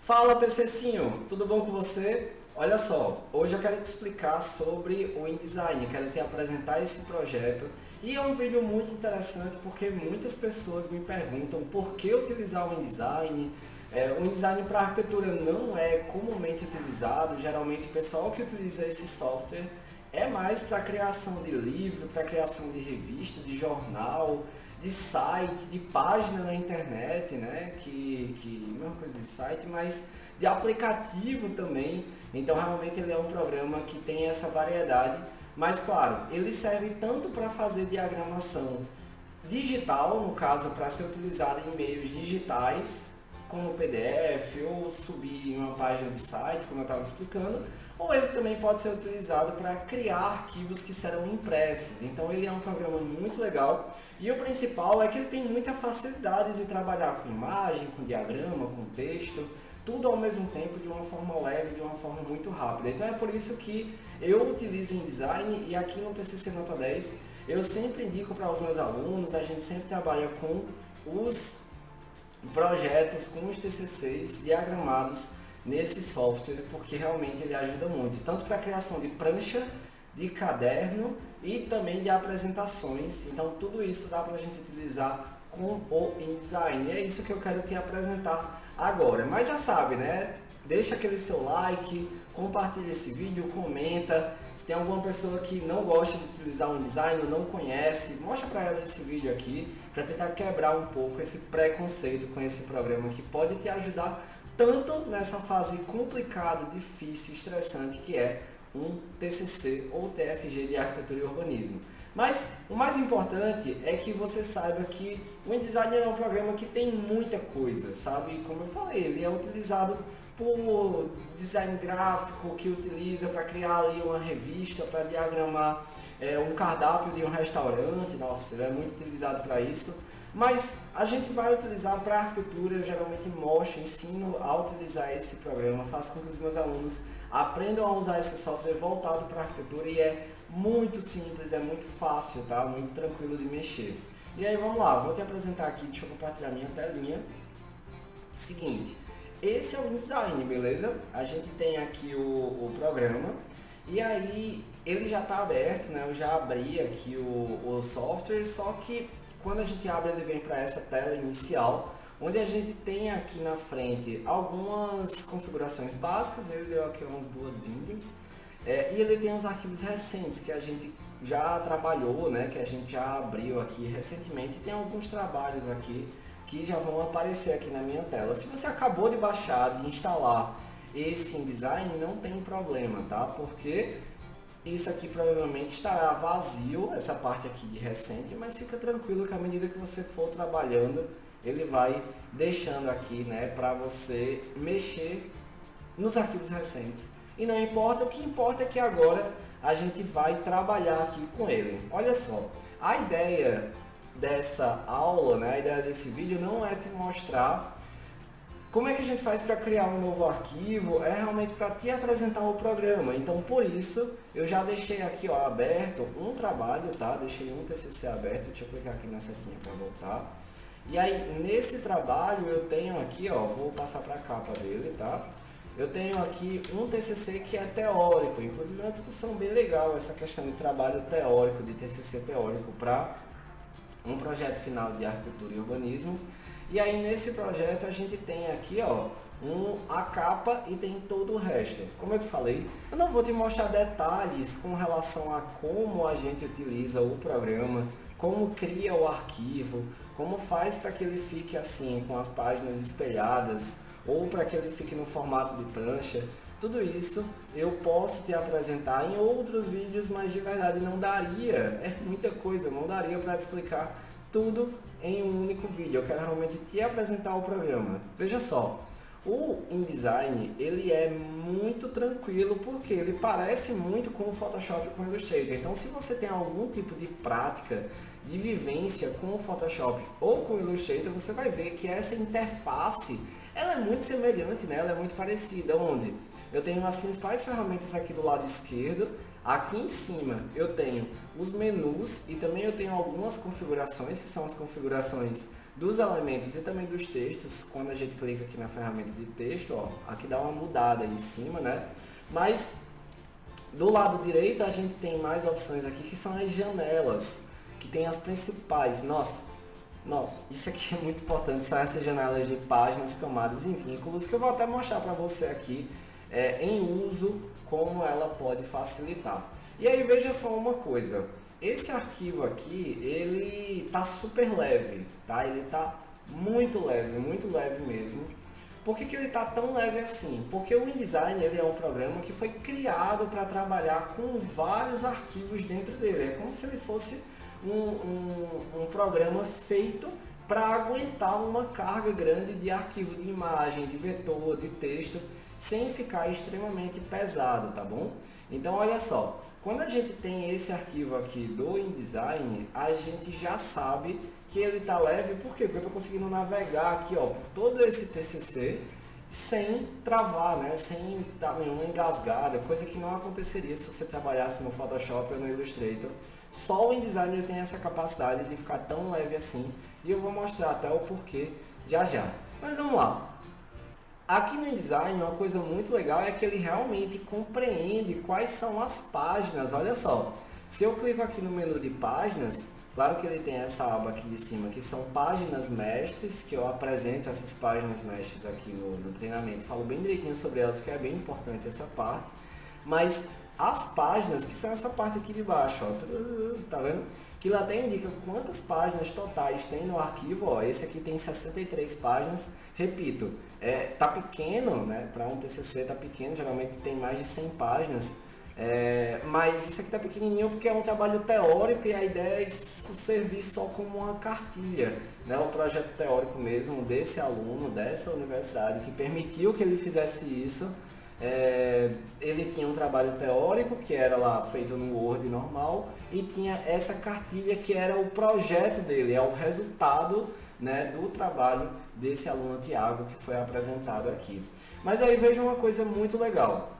Fala TCcinho, tudo bom com você? Olha só, hoje eu quero te explicar sobre o InDesign, quero te apresentar esse projeto e é um vídeo muito interessante porque muitas pessoas me perguntam por que utilizar o InDesign. O InDesign para arquitetura não é comumente utilizado, geralmente o pessoal que utiliza esse software é mais para criação de livro, para criação de revista, de jornal, de site, de página na internet, né? Mesma coisa de site, mas de aplicativo também. Então realmente ele é um programa que tem essa variedade, mas claro, ele serve tanto para fazer diagramação digital, no caso para ser utilizado em meios digitais, como PDF ou subir em uma página de site, como eu estava explicando, ou ele também pode ser utilizado para criar arquivos que serão impressos. Então ele é um programa muito legal e o principal é que ele tem muita facilidade de trabalhar com imagem, com diagrama, com texto, tudo ao mesmo tempo de uma forma leve, de uma forma muito rápida. Então é por isso que eu utilizo o InDesign e aqui no TCC Nota 10 eu sempre indico para os meus alunos, a gente sempre trabalha com os projetos, com os TCCs diagramados nesse software, porque realmente ele ajuda muito, tanto para a criação de prancha, de caderno e também de apresentações. Então tudo isso dá para a gente utilizar com o InDesign. E é isso que eu quero te apresentar agora. Mas já sabe, né? Deixa aquele seu like, compartilha esse vídeo, comenta. Se tem alguma pessoa que não gosta de utilizar o InDesign ou não conhece, mostra para ela esse vídeo aqui para tentar quebrar um pouco esse preconceito com esse programa que pode te ajudar tanto nessa fase complicada, difícil, estressante que é um TCC ou TFG de Arquitetura e Urbanismo. Mas o mais importante é que você saiba que o InDesign é um programa que tem muita coisa, sabe? Como eu falei, ele é utilizado por design gráfico, que utiliza para criar ali uma revista, para diagramar um cardápio de um restaurante. Nossa, ele é muito utilizado para isso. Mas a gente vai utilizar para arquitetura, eu geralmente mostro, ensino a utilizar esse programa, faço com que os meus alunos aprendam a usar esse software voltado para arquitetura e é muito simples, é muito fácil, tá? Muito tranquilo de mexer. E aí vamos lá, vou te apresentar aqui, deixa eu compartilhar minha telinha. Seguinte, esse é o InDesign, beleza? A gente tem aqui o programa e aí ele já está aberto, né? Eu já abri aqui o software, só que quando a gente abre ele vem para essa tela inicial, onde a gente tem aqui na frente algumas configurações básicas. Ele deu aqui umas boas-vindas e ele tem os arquivos recentes que a gente já trabalhou, né? Que a gente já abriu aqui recentemente, e tem alguns trabalhos aqui que já vão aparecer aqui na minha tela. Se você acabou de baixar, de instalar esse InDesign, não tem problema, tá? Porque isso aqui provavelmente estará vazio, essa parte aqui de recente, mas fica tranquilo que à medida que você for trabalhando, ele vai deixando aqui, né, para você mexer nos arquivos recentes. E não importa, o que importa é que agora a gente vai trabalhar aqui com ele. Olha só, a ideia dessa aula, né, a ideia desse vídeo não é te mostrar como é que a gente faz para criar um novo arquivo, é realmente para te apresentar o programa. Então por isso eu já deixei aqui, ó, aberto um trabalho, tá? Deixei um TCC aberto, deixa eu clicar aqui na setinha para voltar. E aí nesse trabalho eu tenho aqui, ó, vou passar para a capa dele, tá? Eu tenho aqui um TCC que é teórico, inclusive é uma discussão bem legal essa questão de trabalho teórico, de TCC teórico para um projeto final de arquitetura e urbanismo. E aí nesse projeto a gente tem aqui, ó, a capa e tem todo o resto. Como eu te falei, eu não vou te mostrar detalhes com relação a como a gente utiliza o programa, como cria o arquivo, como faz para que ele fique assim, com as páginas espelhadas, ou para que ele fique no formato de prancha. Tudo isso eu posso te apresentar em outros vídeos, mas de verdade não daria, é muita coisa, não daria para te explicar tudo em um único vídeo. Eu quero realmente te apresentar o programa. Veja só, o InDesign ele é muito tranquilo porque ele parece muito com o Photoshop e com o Illustrator. Então se você tem algum tipo de prática, de vivência com o Photoshop ou com o Illustrator, você vai ver que essa interface ela é muito semelhante, né? Ela é muito parecida. Onde eu tenho as principais ferramentas aqui do lado esquerdo, aqui em cima eu tenho os menus e também eu tenho algumas configurações, que são as configurações dos elementos e também dos textos. Quando a gente clica aqui na ferramenta de texto, ó, aqui dá uma mudada aí em cima, né? Mas do lado direito a gente tem mais opções aqui que são as janelas, que tem as principais. Nossa, isso aqui é muito importante, são essas janelas de páginas, camadas e vínculos, que eu vou até mostrar para você aqui em uso, como ela pode facilitar. E aí veja só uma coisa, esse arquivo aqui, ele tá super leve, tá? Ele tá muito leve mesmo. Por que ele tá tão leve assim? Porque o InDesign, ele é um programa que foi criado para trabalhar com vários arquivos dentro dele. É como se ele fosse um programa feito para aguentar uma carga grande de arquivo de imagem, de vetor, de texto, sem ficar extremamente pesado, tá bom? Então olha só, quando a gente tem esse arquivo aqui do InDesign, a gente já sabe que ele está leve, por quê? Porque eu estou conseguindo navegar aqui, ó, por todo esse TCC sem travar, né? Sem dar nenhuma engasgada, coisa que não aconteceria se você trabalhasse no Photoshop ou no Illustrator. Só o InDesign ele tem essa capacidade de ficar tão leve assim, e eu vou mostrar até o porquê já já. Mas vamos lá. Aqui no InDesign, uma coisa muito legal é que ele realmente compreende quais são as páginas. Olha só, se eu clico aqui no menu de páginas, claro que ele tem essa aba aqui de cima, que são páginas mestres, que eu apresento essas páginas mestres aqui no treinamento. Falo bem direitinho sobre elas, que é bem importante essa parte. Mas as páginas, que são essa parte aqui de baixo, ó, tá vendo? Que lá até indica quantas páginas totais tem no arquivo, ó, esse aqui tem 63 páginas, repito, tá pequeno, né, para um TCC tá pequeno, geralmente tem mais de 100 páginas, mas isso aqui tá pequenininho porque é um trabalho teórico e a ideia é isso servir só como uma cartilha, né, o projeto teórico mesmo desse aluno, dessa universidade, que permitiu que ele fizesse isso. Ele tinha um trabalho teórico que era lá feito no Word normal e tinha essa cartilha que era o projeto dele, é o resultado, né, do trabalho desse aluno Tiago que foi apresentado aqui. Mas aí veja uma coisa muito legal.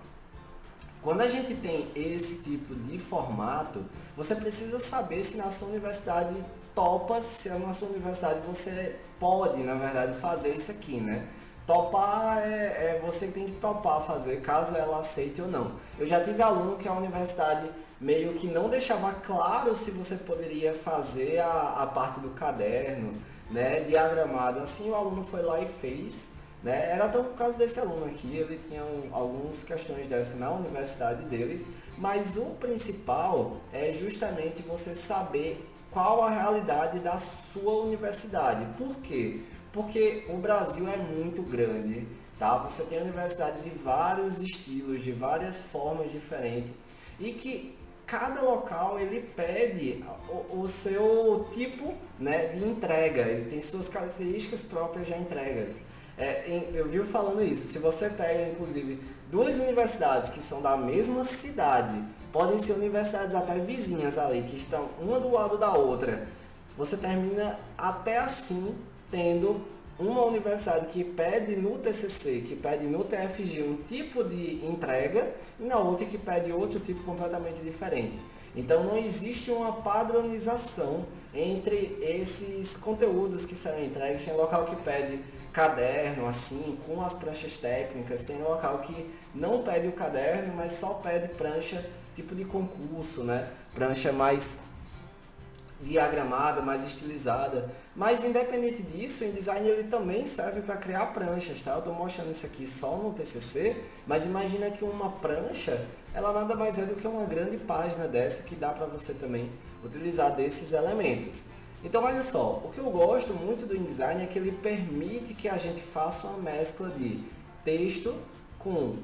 Quando a gente tem esse tipo de formato, você precisa saber se na sua universidade topa, se na sua universidade você pode, na verdade, fazer isso aqui, né? Topar você tem que topar fazer, caso ela aceite ou não. Eu já tive aluno que a universidade meio que não deixava claro se você poderia fazer a parte do caderno, né, diagramado. Assim, o aluno foi lá e fez, né? Era até por causa desse aluno aqui, ele tinha algumas questões dessas na universidade dele, mas o principal é justamente você saber qual a realidade da sua universidade. Por quê? Porque o Brasil é muito grande, tá? Você tem universidade de vários estilos, de várias formas diferentes, e que cada local ele pede o seu tipo, né, de entrega, ele tem suas características próprias de entregas. Eu vi falando isso, se você pega inclusive duas universidades que são da mesma cidade, podem ser universidades até vizinhas ali, que estão uma do lado da outra, você termina até assim tendo uma universidade que pede no TCC, que pede no TFG um tipo de entrega, e na outra que pede outro tipo completamente diferente. Então não existe uma padronização entre esses conteúdos que serão entregues. Tem local que pede caderno, assim, com as pranchas técnicas, tem local que não pede o caderno, mas só pede prancha tipo de concurso, né? Prancha mais diagramada, mais estilizada. Mas independente disso, o InDesign ele também serve para criar pranchas, tá? Eu estou mostrando isso aqui só no TCC, mas imagina que uma prancha, ela nada mais é do que uma grande página dessa que dá para você também utilizar desses elementos. Então olha só, o que eu gosto muito do InDesign é que ele permite que a gente faça uma mescla de texto com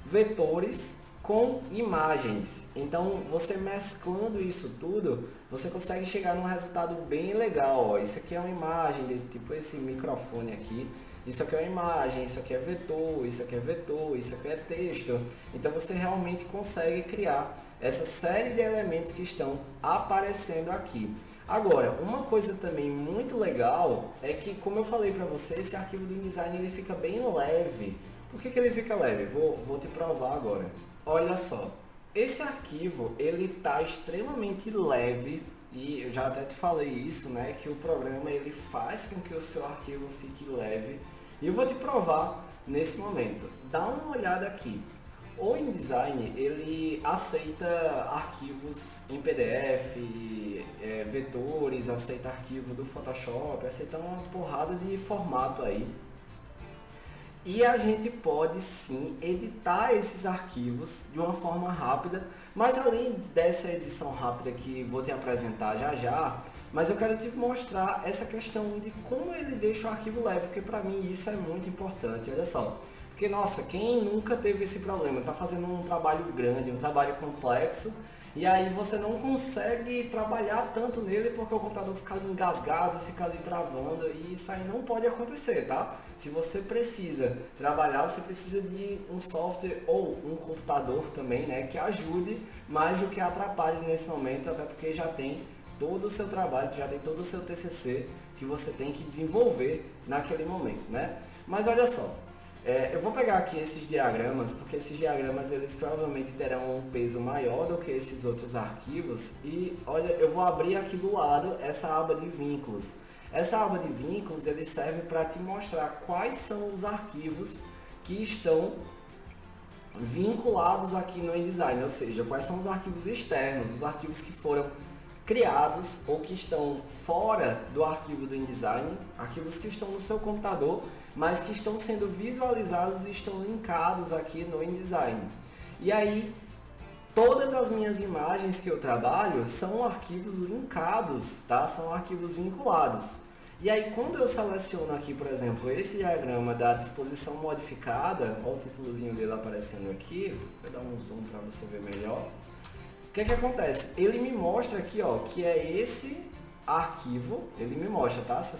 vetores, com imagens. Então você mesclando isso tudo, você consegue chegar num resultado bem legal. Ó, isso aqui é uma imagem, tipo esse microfone aqui, isso aqui é uma imagem, isso aqui é vetor, isso aqui é vetor, isso aqui é texto. Então você realmente consegue criar essa série de elementos que estão aparecendo aqui. Agora, uma coisa também muito legal é que, como eu falei para você, esse arquivo do InDesign ele fica bem leve. Por que ele fica leve? Vou te provar agora. Olha só, esse arquivo ele está extremamente leve e eu já até te falei isso, né, que o programa ele faz com que o seu arquivo fique leve. E eu vou te provar nesse momento. Dá uma olhada aqui. O InDesign, ele aceita arquivos em PDF, vetores, aceita arquivo do Photoshop, aceita uma porrada de formato aí. E a gente pode sim editar esses arquivos de uma forma rápida, mas além dessa edição rápida que vou te apresentar já já, mas eu quero te mostrar essa questão de como ele deixa o arquivo leve, porque para mim isso é muito importante, olha só. Porque, nossa, quem nunca teve esse problema? Está fazendo um trabalho grande, um trabalho complexo, e aí você não consegue trabalhar tanto nele porque o computador fica ali engasgado, fica ali travando, e isso aí não pode acontecer, tá? Se você precisa trabalhar, você precisa de um software ou um computador também, né, que ajude mais do que atrapalhe nesse momento, até porque já tem todo o seu trabalho, já tem todo o seu TCC que você tem que desenvolver naquele momento, né? Mas olha só. Eu vou pegar aqui esses diagramas, porque esses diagramas eles provavelmente terão um peso maior do que esses outros arquivos. E olha, eu vou abrir aqui do lado essa aba de vínculos. Essa aba de vínculos ele serve para te mostrar quais são os arquivos que estão vinculados aqui no InDesign, ou seja, quais são os arquivos externos, os arquivos que foram criados ou que estão fora do arquivo do InDesign, arquivos que estão no seu computador, mas que estão sendo visualizados e estão linkados aqui no InDesign. E aí, todas as minhas imagens que eu trabalho são arquivos linkados, tá? São arquivos vinculados. E aí, quando eu seleciono aqui, por exemplo, esse diagrama da disposição modificada, olha o títulozinho dele aparecendo aqui, vou dar um zoom para você ver melhor. O que acontece? Ele me mostra aqui, ó, que é esse arquivo, ele me mostra, tá? Se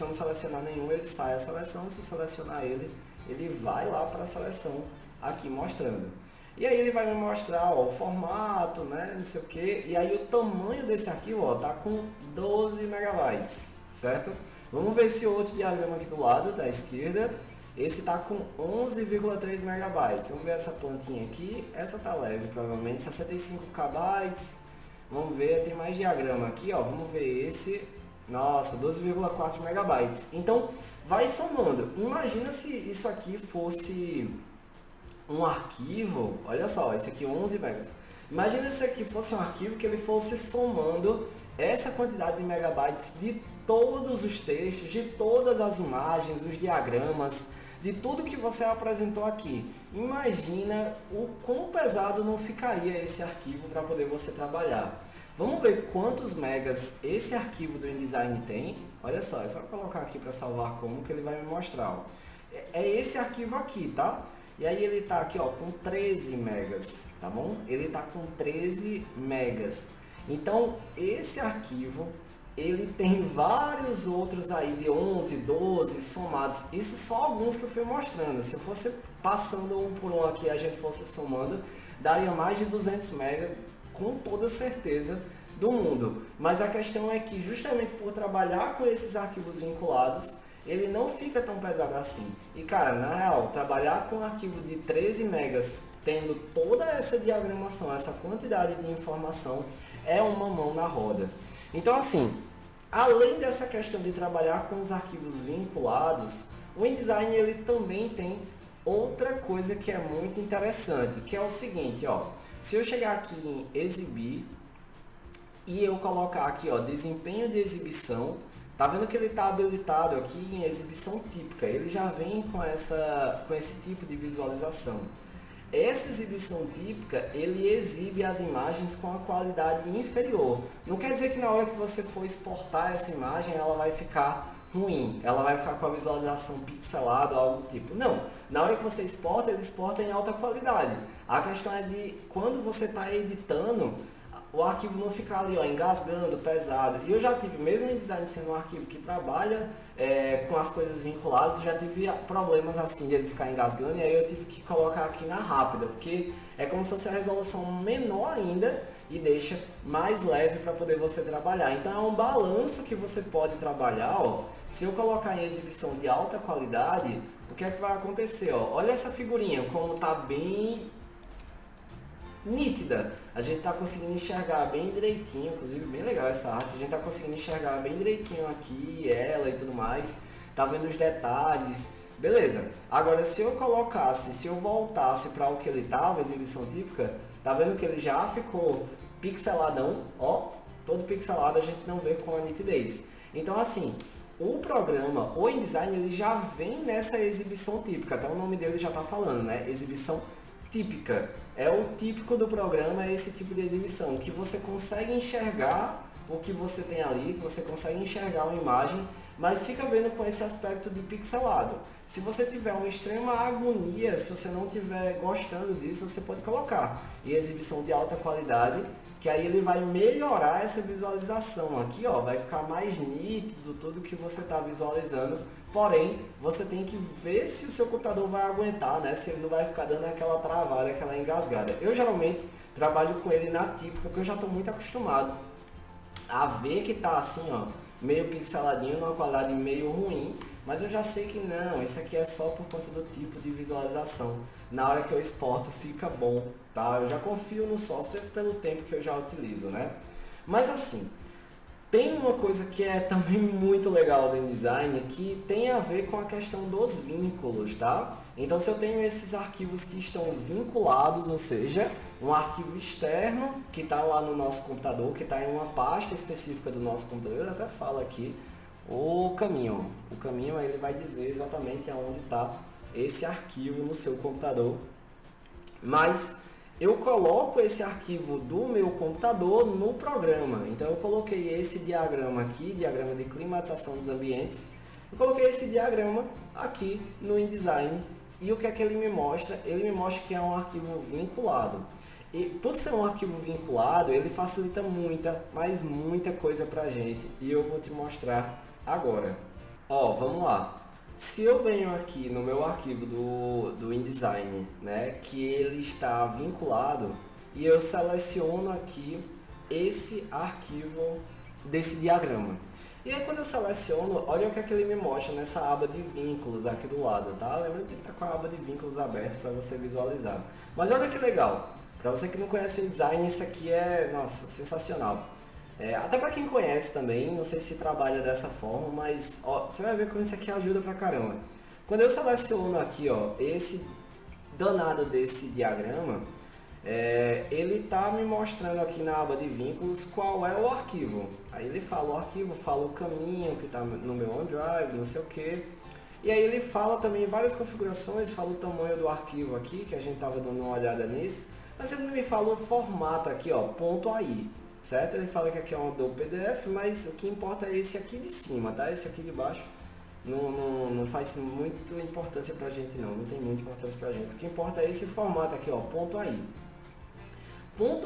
eu não selecionar nenhum, ele sai a seleção, se eu selecionar ele, ele vai lá para a seleção aqui mostrando. E aí ele vai me mostrar, ó, o formato, né, não sei o que, e aí o tamanho desse arquivo, ó, tá com 12 megabytes, certo? Vamos ver esse outro diagrama aqui do lado, da esquerda. Esse está com 11,3 megabytes. Vamos ver essa plantinha aqui. Essa tá leve, provavelmente. 65 KB. Vamos ver, tem mais diagrama aqui, ó. Vamos ver esse. Nossa, 12,4 megabytes. Então, vai somando. Imagina se isso aqui fosse um arquivo. Olha só, esse aqui 11 megas. Imagina se aqui fosse um arquivo que ele fosse somando essa quantidade de megabytes de todos os textos, de todas as imagens, dos diagramas, de tudo que você apresentou aqui. Imagina o quão pesado não ficaria esse arquivo para poder você trabalhar. Vamos ver quantos megas esse arquivo do InDesign tem. Olha só, é só colocar aqui para salvar como que ele vai me mostrar. Ó. É esse arquivo aqui, tá? E aí ele tá aqui, ó, com 13 megas, tá bom? Ele tá com 13 megas. Então, esse arquivo ele tem vários outros aí de 11, 12 somados. Isso só alguns que eu fui mostrando. Se eu fosse passando um por um aqui, a gente fosse somando, daria mais de 200 MB com toda certeza do mundo. Mas a questão é que justamente por trabalhar com esses arquivos vinculados, ele não fica tão pesado assim. E cara, na real, trabalhar com um arquivo de 13 megas, tendo toda essa diagramação, essa quantidade de informação, é uma mão na roda. Então assim, além dessa questão de trabalhar com os arquivos vinculados, o InDesign ele também tem outra coisa que é muito interessante, que é o seguinte, ó, se eu chegar aqui em exibir e eu colocar aqui, ó, desempenho de exibição, tá vendo que ele está habilitado aqui em exibição típica, ele já vem com esse tipo de visualização. Essa exibição típica, ele exibe as imagens com a qualidade inferior. Não quer dizer que na hora que você for exportar essa imagem, ela vai ficar ruim, ela vai ficar com a visualização pixelada ou algo do tipo. Não, na hora que você exporta, ele exporta em alta qualidade. A questão é de quando você está editando, o arquivo não ficar ali, ó, engasgando, pesado. E eu já tive, mesmo em design sendo um arquivo que trabalha com as coisas vinculadas, já tive problemas assim de ele ficar engasgando, e aí eu tive que colocar aqui na rápida, porque é como se fosse a resolução menor ainda e deixa mais leve para poder você trabalhar. Então é um balanço que você pode trabalhar, ó. Se eu colocar em exibição de alta qualidade, o que é que vai acontecer, ó? Olha essa figurinha, como tá bem... nítida. A gente está conseguindo enxergar bem direitinho, inclusive bem legal essa arte, a gente está conseguindo enxergar bem direitinho aqui, ela e tudo mais, tá vendo os detalhes, beleza. Agora se eu colocasse, se eu voltasse para o que ele estava, exibição típica, tá vendo que ele já ficou pixeladão, ó, todo pixelado, a gente não vê com a nitidez. Então assim, o programa, o InDesign, ele já vem nessa exibição típica, até o nome dele já está falando, né? Exibição típica. É o típico do programa, é esse tipo de exibição, que você consegue enxergar o que você tem ali, que você consegue enxergar uma imagem, mas fica vendo com esse aspecto de pixelado. Se você tiver uma extrema agonia, se você não estiver gostando disso, você pode colocar em exibição de alta qualidade, que aí ele vai melhorar essa visualização aqui, ó, vai ficar mais nítido tudo que você está visualizando, porém, você tem que ver se o seu computador vai aguentar, né, se ele não vai ficar dando aquela travada, aquela engasgada. Eu geralmente trabalho com ele na típica, porque eu já estou muito acostumado a ver que tá assim, ó, meio pixeladinho, numa qualidade meio ruim, mas eu já sei que não, isso aqui é só por conta do tipo de visualização. Na hora que eu exporto fica bom, tá? Eu já confio no software pelo tempo que eu já utilizo, né? Mas assim, tem uma coisa que é também muito legal do InDesign, que tem a ver com a questão dos vínculos, tá? Então se eu tenho esses arquivos que estão vinculados, ou seja, um arquivo externo que está lá no nosso computador, que está em uma pasta específica do nosso computador, eu até falo aqui, o caminho. O caminho ele vai dizer exatamente aonde está esse arquivo no seu computador. Mas eu coloco esse arquivo do meu computador no programa. Então eu coloquei esse diagrama aqui, diagrama de climatização dos ambientes. Eu coloquei esse diagrama aqui no InDesign. E o que é que ele me mostra? Ele me mostra que é um arquivo vinculado. E por ser um arquivo vinculado, ele facilita muita, mas muita coisa pra gente. E eu vou te mostrar agora. Ó, vamos lá. Se eu venho aqui no meu arquivo do InDesign, né, que ele está vinculado, e eu seleciono aqui esse arquivo desse diagrama. E aí quando eu seleciono, olha o que é que ele me mostra nessa aba de vínculos aqui do lado, tá? Lembra que está com a aba de vínculos aberta para você visualizar. Mas olha que legal, para você que não conhece o InDesign, isso aqui é, nossa, sensacional. Até para quem conhece também, não sei se trabalha dessa forma, mas ó, você vai ver como isso aqui ajuda pra caramba. Quando eu seleciono aqui, ó, esse danado desse diagrama, ele tá me mostrando aqui na aba de vínculos qual é o arquivo. Aí ele fala o arquivo, fala o caminho que está no meu OneDrive, não sei o que. E aí ele fala também várias configurações, fala o tamanho do arquivo aqui, que a gente estava dando uma olhada nisso. Mas ele me fala o formato aqui, ó, .ai. Certo? Ele fala que aqui é um do PDF, mas o que importa é esse aqui de cima, tá? Esse aqui de baixo não faz muita importância pra gente não tem muita importância pra gente. O que importa é esse formato aqui, ó, .ai.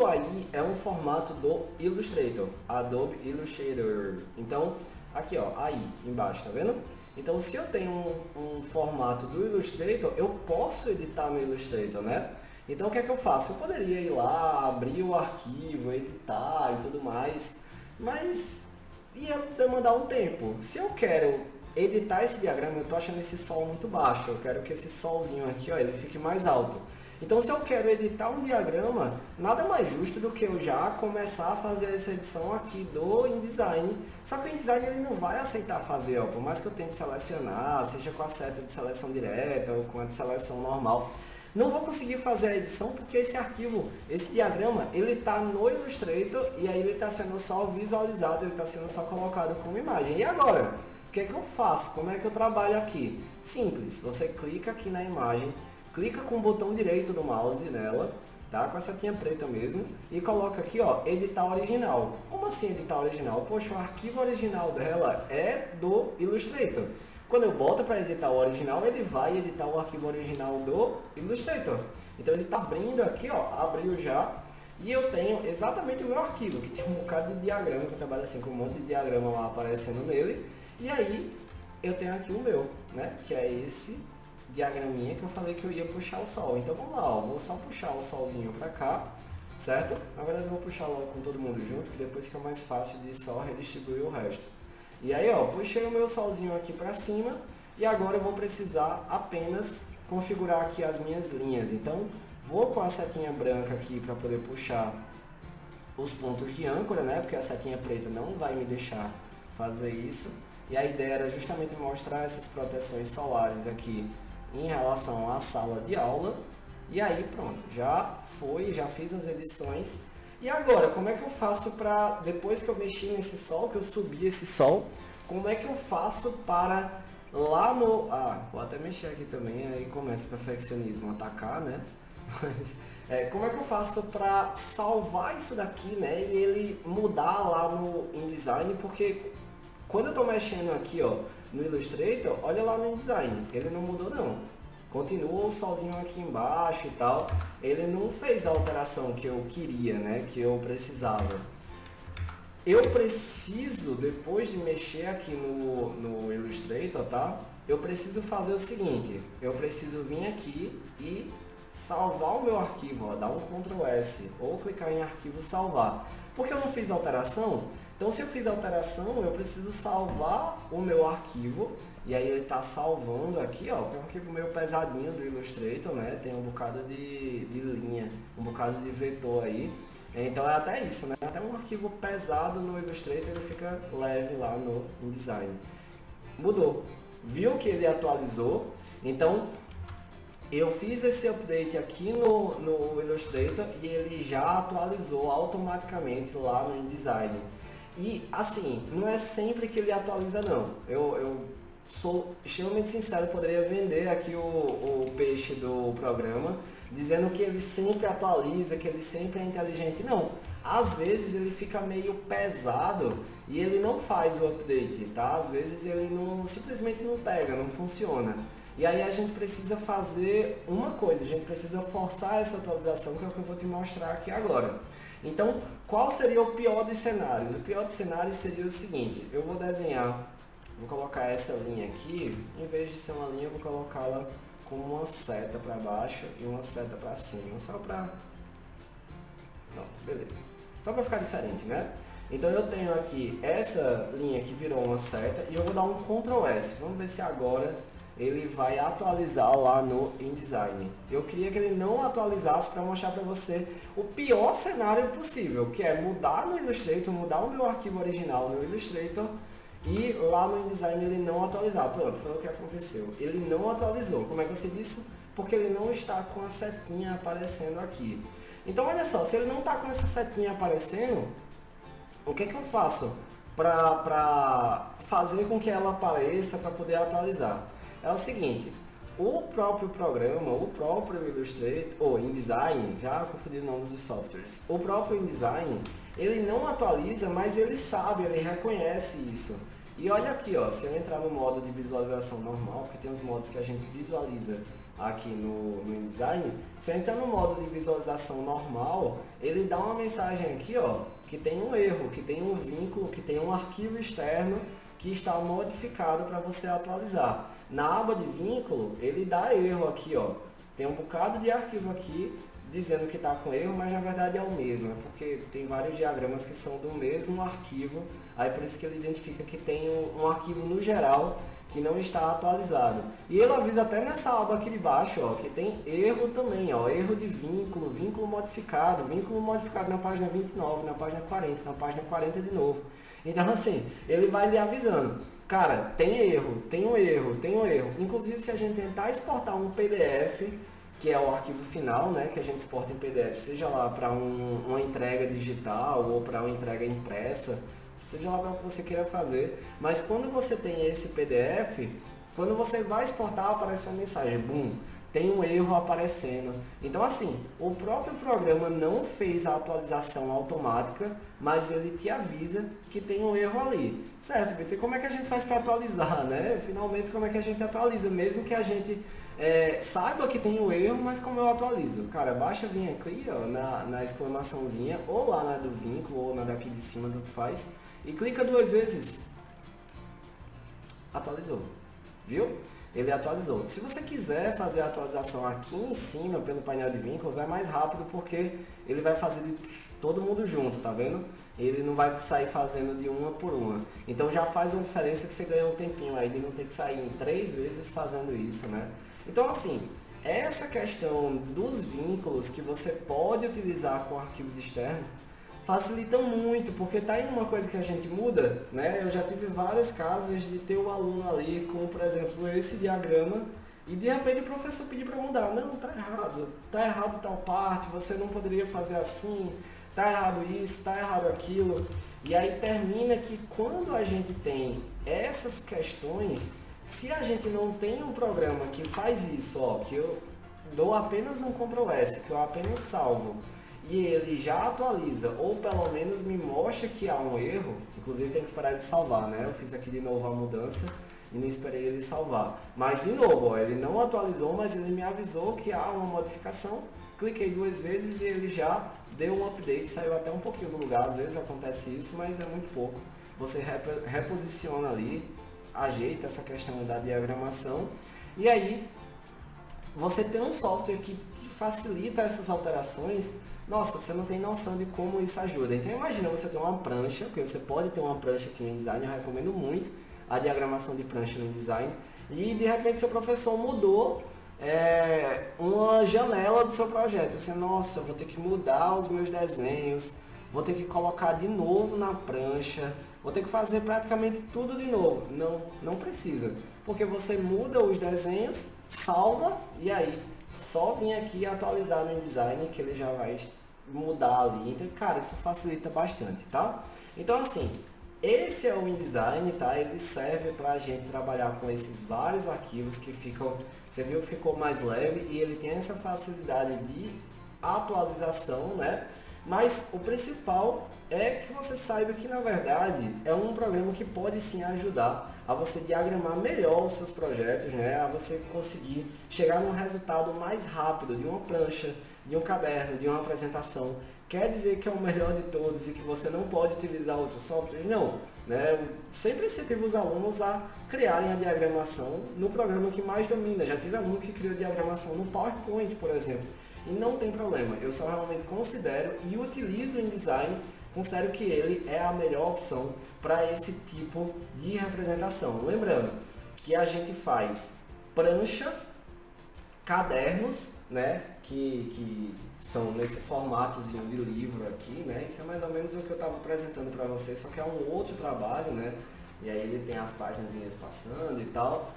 .ai é um formato do Illustrator, Adobe Illustrator. Então, aqui ó, aí embaixo, tá vendo? Então, se eu tenho um formato do Illustrator, eu posso editar no Illustrator, né? Então o que é que eu faço? Eu poderia ir lá, abrir o arquivo, editar e tudo mais, mas ia demandar um tempo. Se eu quero editar esse diagrama, eu estou achando esse sol muito baixo, eu quero que esse solzinho aqui, ó, ele fique mais alto. Então se eu quero editar um diagrama, nada mais justo do que eu já começar a fazer essa edição aqui do InDesign. Só que o InDesign ele não vai aceitar fazer, ó, por mais que eu tente selecionar, seja com a seta de seleção direta ou com a de seleção normal. Não vou conseguir fazer a edição porque esse arquivo, esse diagrama, ele está no Illustrator e aí ele está sendo só visualizado, ele está sendo só colocado como imagem. E agora? O que é que eu faço? Como é que eu trabalho aqui? Simples, você clica aqui na imagem, clica com o botão direito do mouse nela, tá? Com a setinha preta mesmo, e coloca aqui, ó, editar original. Como assim editar original? Poxa, o arquivo original dela é do Illustrator. Quando eu boto para editar o original, ele vai editar o arquivo original do Illustrator. Então ele está abrindo aqui, ó, abriu já, e eu tenho exatamente o meu arquivo, que tem um bocado de diagrama, que eu trabalho assim com um monte de diagrama lá aparecendo nele, e aí eu tenho aqui o meu, né, que é esse diagraminha que eu falei que eu ia puxar o sol. Então vamos lá, ó, vou só puxar o solzinho para cá, certo? Na verdade eu vou puxar logo com todo mundo junto, que depois fica mais fácil de só redistribuir o resto. E aí, ó, puxei o meu solzinho aqui para cima e agora eu vou precisar apenas configurar aqui as minhas linhas. Então, vou com a setinha branca aqui para poder puxar os pontos de âncora, né? Porque a setinha preta não vai me deixar fazer isso. E a ideia era justamente mostrar essas proteções solares aqui em relação à sala de aula. E aí pronto, já fiz as edições. E agora, como é que eu faço para, depois que eu mexi nesse sol, que eu subi esse sol, como é que eu faço para lá no... vou até mexer aqui também, aí começa o perfeccionismo a atacar, né? Mas, como é que eu faço para salvar isso daqui, né? E ele mudar lá no InDesign, porque quando eu estou mexendo aqui, ó, no Illustrator, olha lá no InDesign, ele não mudou não. Continua o solzinho aqui embaixo e tal. Ele não fez a alteração que eu queria, né? Que eu precisava. Eu preciso, depois de mexer aqui no Illustrator, tá? Eu preciso fazer o seguinte. Eu preciso vir aqui e salvar o meu arquivo, ó, dar um Ctrl S ou clicar em arquivo salvar. Porque eu não fiz alteração, então se eu fiz alteração, eu preciso salvar o meu arquivo. E aí ele está salvando aqui, ó, é um arquivo meio pesadinho do Illustrator, né? Tem um bocado de linha, um bocado de vetor aí. Então é até isso, né? Até um arquivo pesado no Illustrator ele fica leve lá no InDesign. Mudou. Viu que ele atualizou? Então eu fiz esse update aqui no Illustrator e ele já atualizou automaticamente lá no InDesign. E assim, não é sempre que ele atualiza não. Eu sou extremamente sincero, poderia vender aqui o peixe do programa, dizendo que ele sempre atualiza, que ele sempre é inteligente. Não, às vezes ele fica meio pesado e ele não faz o update, tá? Às vezes ele simplesmente não pega, não funciona. E aí a gente precisa fazer uma coisa, a gente precisa forçar essa atualização, que é o que eu vou te mostrar aqui agora. Então, qual seria o pior dos cenários? O pior dos cenários seria o seguinte, eu vou desenhar, vou colocar essa linha aqui, em vez de ser uma linha, eu vou colocá-la com uma seta para baixo e uma seta para cima, só para... Pronto, beleza. Só para ficar diferente, né? Então eu tenho aqui essa linha que virou uma seta e eu vou dar um Ctrl S. Vamos ver se agora ele vai atualizar lá no InDesign. Eu queria que ele não atualizasse para mostrar para você o pior cenário possível, que é mudar no Illustrator, mudar o meu arquivo original no Illustrator e lá no InDesign ele não atualizar. Pronto, foi o que aconteceu. Ele não atualizou. Como é que eu sei disso? Porque ele não está com a setinha aparecendo aqui. Então olha só, se ele não está com essa setinha aparecendo, o que eu faço para fazer com que ela apareça para poder atualizar? É o seguinte, o próprio programa, o próprio Illustrator, ou InDesign, já confundi o nome dos softwares, o próprio InDesign, ele não atualiza, mas ele sabe, ele reconhece isso. E olha aqui, ó, se eu entrar no modo de visualização normal, porque tem os modos que a gente visualiza aqui no InDesign, se eu entrar no modo de visualização normal, ele dá uma mensagem aqui, ó, que tem um erro, que tem um vínculo, que tem um arquivo externo que está modificado para você atualizar. Na aba de vínculo, ele dá erro aqui, ó. Tem um bocado de arquivo aqui dizendo que está com erro, mas na verdade é o mesmo, é porque tem vários diagramas que são do mesmo arquivo, aí por isso que ele identifica que tem um arquivo no geral que não está atualizado. E ele avisa até nessa aba aqui de baixo, ó, que tem erro também, ó, erro de vínculo, vínculo modificado na página 29, na página 40, na página 40 de novo. Então assim, ele vai lhe avisando, cara, tem erro, tem um erro, tem um erro. Inclusive se a gente tentar exportar um PDF, que é o arquivo final, né, que a gente exporta em PDF, seja lá para uma entrega digital ou para uma entrega impressa, seja lá para o que você queira fazer, mas quando você tem esse PDF, quando você vai exportar, aparece uma mensagem, bum, tem um erro aparecendo. Então assim, o próprio programa não fez a atualização automática, mas ele te avisa que tem um erro ali. Certo, Vitor? E como é que a gente faz para atualizar, né? Finalmente, como é que a gente atualiza? Mesmo que a gente saiba que tem um erro, mas como eu atualizo? Cara, basta vir aqui, ó, na exclamaçãozinha, ou lá na do vínculo, ou na daqui de cima, do que faz, e clica 2 vezes. Atualizou. Viu? Ele atualizou. Se você quiser fazer a atualização aqui em cima, pelo painel de vínculos, é mais rápido porque ele vai fazer de todo mundo junto, tá vendo? Ele não vai sair fazendo de uma por uma. Então já faz uma diferença que você ganha um tempinho aí de não ter que sair em 3 vezes fazendo isso, né? Então assim, essa questão dos vínculos que você pode utilizar com arquivos externos facilitam muito, porque tá em uma coisa que a gente muda, né? Eu já tive vários casos de ter o aluno ali com, por exemplo, esse diagrama e de repente o professor pedir para mudar. Não, tá errado tal parte, você não poderia fazer assim, tá errado isso, tá errado aquilo. E aí termina que quando a gente tem essas questões, se a gente não tem um programa que faz isso, ó, que eu dou apenas um Ctrl+S, que eu apenas salvo, e ele já atualiza, ou pelo menos me mostra que há um erro, inclusive tem que esperar ele salvar, né? Eu fiz aqui de novo a mudança e não esperei ele salvar. Mas de novo, ó, ele não atualizou, mas ele me avisou que há uma modificação. Cliquei 2 vezes e ele já deu um update, saiu até um pouquinho do lugar, às vezes acontece isso, mas é muito pouco. Você reposiciona ali, ajeita essa questão da diagramação e aí você tem um software que te facilita essas alterações. Nossa, você não tem noção de como isso ajuda. Então imagina você ter uma prancha, porque você pode ter uma prancha aqui no InDesign, eu recomendo muito a diagramação de prancha no InDesign, e de repente seu professor mudou uma janela do seu projeto. Você, nossa, eu vou ter que mudar os meus desenhos, vou ter que colocar de novo na prancha, vou ter que fazer praticamente tudo de novo. Não, não precisa, porque você muda os desenhos, salva e aí só vir aqui atualizar no InDesign que ele já vai mudar ali. Então, cara, isso facilita bastante, tá? Então, assim, esse é o InDesign, tá? Ele serve para a gente trabalhar com esses vários arquivos que ficam, você viu que ficou mais leve e ele tem essa facilidade de atualização, né? Mas o principal é que você saiba que, na verdade, é um programa que pode sim ajudar a você diagramar melhor os seus projetos, né? A você conseguir chegar num resultado mais rápido de uma prancha, de um caderno, de uma apresentação. Quer dizer que é o melhor de todos e que você não pode utilizar outros softwares? Não, né? Eu sempre incentivo os alunos a criarem a diagramação no programa que mais domina. Já tive aluno que criou diagramação no PowerPoint, por exemplo. E não tem problema, eu só realmente considero e utilizo o InDesign, considero que ele é a melhor opção para esse tipo de representação. Lembrando que a gente faz prancha, cadernos, né, que são nesse formatozinho de livro aqui, né, isso é mais ou menos o que eu estava apresentando para vocês, só que é um outro trabalho, né, e aí ele tem as páginas passando e tal.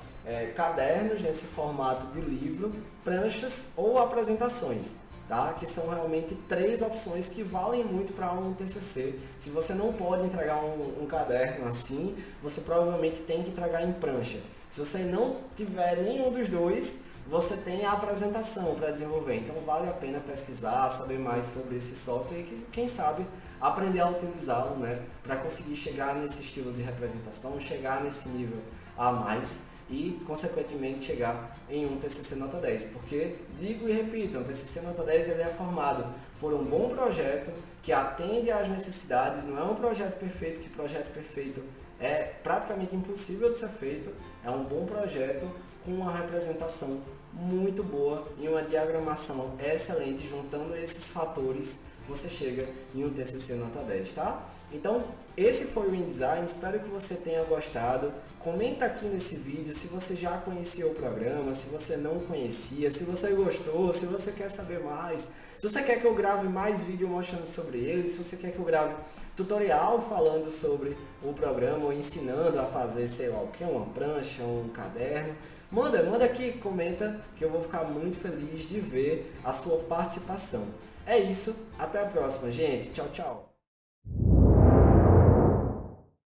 Cadernos nesse formato de livro, pranchas ou apresentações, tá? Que são realmente 3 opções que valem muito para um TCC. Se você não pode entregar um caderno assim, você provavelmente tem que entregar em prancha. Se você não tiver nenhum dos dois, você tem a apresentação para desenvolver. Então vale a pena pesquisar, saber mais sobre esse software e quem sabe aprender a utilizá-lo, né? Para conseguir chegar nesse estilo de representação, chegar nesse nível a mais e, consequentemente, chegar em um TCC nota 10. Porque, digo e repito, um TCC nota 10 ele é formado por um bom projeto que atende às necessidades, não é um projeto perfeito, que projeto perfeito é praticamente impossível de ser feito, é um bom projeto com uma representação muito boa e uma diagramação excelente, juntando esses fatores, você chega em um TCC nota 10, tá? Então, esse foi o InDesign, espero que você tenha gostado. Comenta aqui nesse vídeo se você já conhecia o programa, se você não conhecia, se você gostou, se você quer saber mais, se você quer que eu grave mais vídeo mostrando sobre ele, se você quer que eu grave tutorial falando sobre o programa ou ensinando a fazer, sei lá o que, uma prancha, um caderno. Manda aqui, comenta, que eu vou ficar muito feliz de ver a sua participação. É isso, até a próxima, gente. Tchau, tchau.